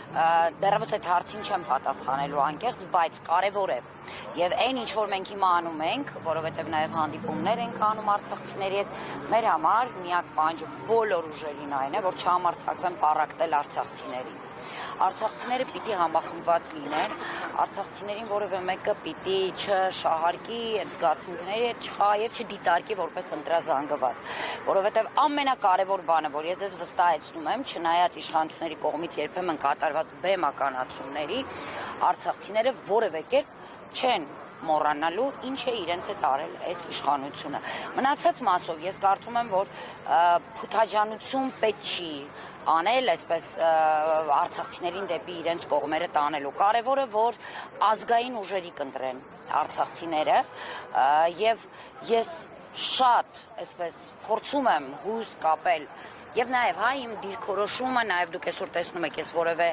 դեռևս այդ հարցին չեմ պատասխանելու անկեղծ, բայց կարևոր է։ Եվ այն ինչ որ մենք հիմա անում ենք, որովհետև նաև հանդիպումներ ենք անում արցախցիների հետ, մեր համար միակ պահանջը բոլոր ուժերին այն է, որ չհամարձակվեն պառակտել արցախցիներին։ Արցախցիները պիտի համախմբված լինեն, արցախցիներին որևէ մեկը պիտի չշահարկի այդ զգացմունքների հետ եւ չդիտարկի որպես ընտրազանգված, որովհետեւ ամենակարևոր բանը, որ ես ձեզ վստահեցնում եմ, չնայած իշխանությունների կողմից երբեմն կատարված բեմականացումների, արցախցիները որևէ կերպ չեն մոռանալու ինչ է իրենց հետ արել այս իշխանությունը։ Մնացած մասով ես կարծում եմ, որ փութաջանություն պետք չի անել, այսպես արցախցիներին դեպի իրենց կողմերը տանելու։ Կարևորը, որ ազգային ուժերի կընտրեն արցախցիները եւ ես շատ, այսպես փորձում եմ հույս կապել եւ նաեւ իմ դիրքորոշումը, նաեւ դուք այսօր տեսնում եք, ես որևէ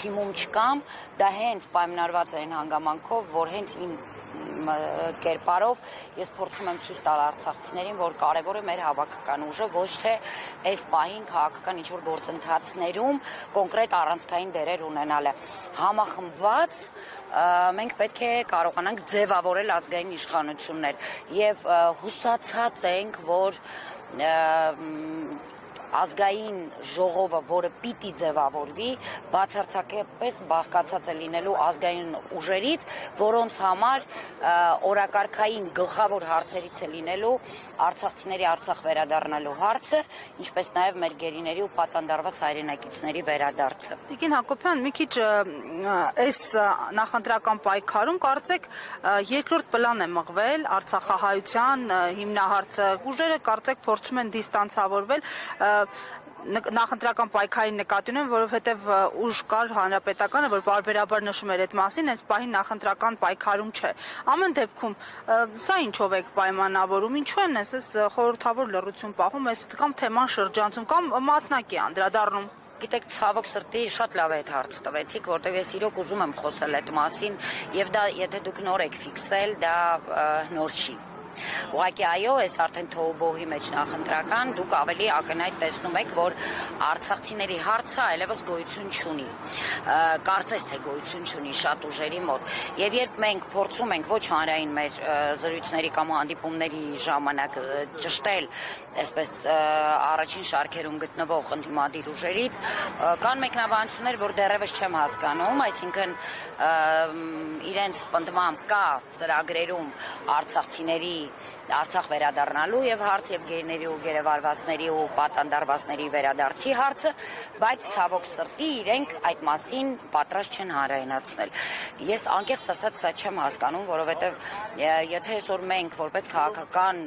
թիմում չկամ, դա հենց պայմանավորված է այն հանգամանքով, որ հենց իմ կերպարով ես փորձում եմ ցույց տալ արցախցիներին, որ կարևոր է մեր հավաքական ուժը, ոչ թե այս պահին քաղաքական ինչ-որ գործընթացներում կոնկրետ առանցքային դերեր ունենալը։ Համախմբված մենք պետք է կարողանանք ձևավորել ազգային իշխանություններ եւ հուսացած ենք, որ ազգային ժողովը, որը պիտի ձևավորվի, բացարձակապես բաղկացած է լինելու ազգային ուժերից, որոնց համար օրակարգային գլխավոր հարցերից է լինելու արցախցիների Արցախ վերադառնալու հարցը, ինչպես նաև մեր գերիների ու պատանդարված հայրենակիցների վերադարձը։ Տիկին Հակոբյան, մի քիչ այս նախընտրական պայքարում կարծեք երկրորդ պլան է մղվել արցախահայության հիմնահարցը, ուժերը կարծեք փորձում են դիստանցավորվել նախընտրական պայքարի նկատի ունեմ, որովհետև ուժ կար հանրապետականը, որ բարբերաբար նշում էր այդ մասին, այս պահին նախընտրական պայքարում չէ։ Ամեն դեպքում սա ինչով եք պայմանավորում, ինչու են այս խորհրդավոր լռություն պահում, այս կամ թեման շրջանցում, կամ մասնակի անդրադառնում։ Գիտեք, ցավոք սրտի շատ լավ է այդ հարց տվեցիք, որտեղ ես իրոք ուզում եմ խոսել այդ մասին, եւ դա եթե դուք նոր եք ֆիքսել, դա նոր չի։ Ուղղակի այո, այս արդեն թոուբոհի մեջ նախընտրական, դուք ավելի ակնհայտ տեսնում եք, որ արցախցիների հարցը այլևս գոյություն չունի, կարծես թե գոյություն չունի շատ ուժերի մոտ, եւ երբ մենք փորձում ենք ոչ հանրային մեր զրույցների կամ հանդիպումների ժամանակ ճշտել, այսպես առաջին շարքերում գտնվող ընդդիմադիր ուժերից, կան մեկնաբանություններ, որ դեռևս չեմ հասկանում, այսինքն իրենց պնդմամբ կա ծրագրերում արցախցիների Արցախ վերադառնալու եւ հարց եւ գերիների ու գերեվարվածների ու պատանդարվածների վերադարձի հարցը, բայց ցավոք սրտի իրենք այդ մասին պատրաստ չեն հանրայնացնել։ Ես անկեղծ ասած սա չեմ հասկանում, որովհետեւ եթե այսօր մենք որպես քաղաքական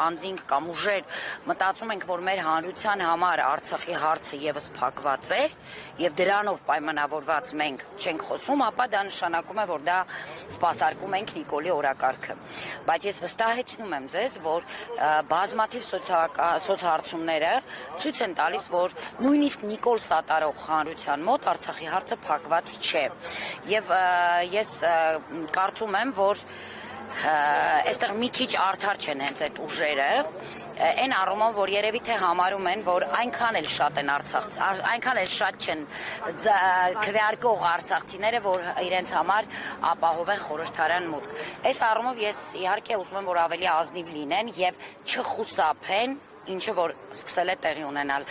անձինք կամ ուժեր մտածում ենք, որ մեր հանրության համար Արցախի հարցը եւս փակված է եւ դրանով պայմանավորված մենք չենք խոսում, ապա դա նշանակում է, որ դա սպասարկում ենք Նիկոլի օրակարգը։ Բայց ես վստահեցնում եմ ձեզ, որ բազմաթիվ սոցհարցումները ցույց են տալիս, որ նույնիսկ Նիկոլ սատարող հանրության մոտ Արցախի հարցը փակված չէ։ Եվ ես կարծում եմ, որ այստեղ մի քիչ արդար չեն հենց այդ ուժերը, այն առումով, որ երևի թե համարում են, որ այնքան էլ շատ են այնքան էլ շատ չեն քվեարկող արցախցիները, որ իրենց համար ապահովեն խորհրդարան մուտք։ Այս առումով ես իհարկե ուզում եմ, որ ավելի ազնիվ լինեն եւ չխուսափեն, ինչը որ սկսել է տեղի ունենալ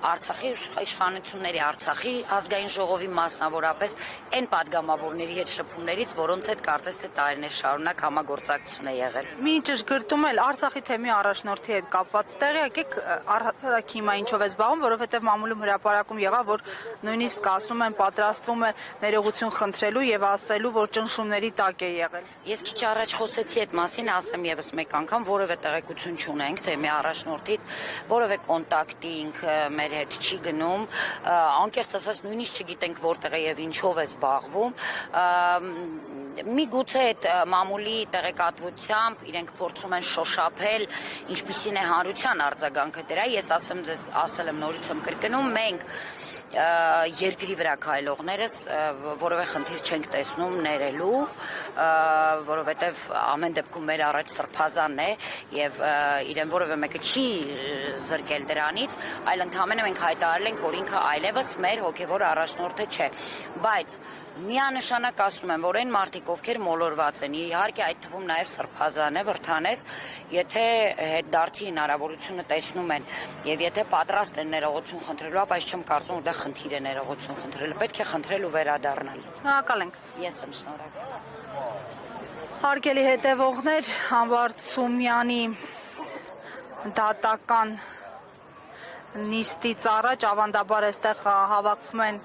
Արցախի իշխանությունների, Արցախի ազգային ժողովի մասնավորապես այն падգամավորների հետ շփումներից, որոնց հետ կարծես թե տարիներ շարունակ համագործակցություն է եղել։ Մի ճշգրտում էլ Արցախի թեմի առաջնորդի հետ կապված տեղյակ եք առհասարակ հիմա ինչով է զբաղվում, որովհետև մամուլում հրապարակում եղավ, որ նույնիսկ ասում են պատրաստվում է ներողություն խնդրելու եւ ասելու, որ ճնշումների տակ է եղել։ Ես քիչ առաջ խոսեցի այդ մասին, ասեմ եւս մեկ անգամ, որևէ տեղեկություն չունենք թեմի առաջնորդից, որևէ կոնտակտի ինքը մեր հետ չի գնում, անկեղծ ասած նույնիսկ չգիտենք որտեղ է եւ ինչով է զբաղվում, միգուցե այդ մամուլի տեղեկատվությամբ իրենք փորձում են շոշափել, ինչպիսին է հանրության արձագանքը դրա, ես ասեմ ձեզ, ասել եմ նորից եմ կրկնում, մենք երկրի վրա քայլողներս որևէ խնդիր չենք տեսնում ներելու, որովհետև ամեն դեպքում մեր առաջ սրբազանն է եւ իրեն որևէ մեկը չի զրկել դրանից, այլ ընդհանրապես մենք հայտարարել ենք, որ ինքը այլևս մեր հոգեվոր առաջնորդը չէ, բայց միանշանակ ասում եմ, որ այն մարդիկ, ովքեր մոլորված են, իհարկե այդ թվում նաև սրբազան է, վրթանես, եթե հետդարձի հնարավորությունը տեսնում են եւ եթե պատրաստ են ներողություն խնդրելու, բայց չեմ կարծում, որ դա խնդիր է ներողություն խնդրելը, պետք է խնդրել ու վերադառնալ։ Շնորհակալ ենք։ Ես եմ շնորհակալ։ Հարգելի հետևողներ, Համբարձ Սումյանի դատական նիստից առաջ ավանդաբար այստեղ հավաքվում են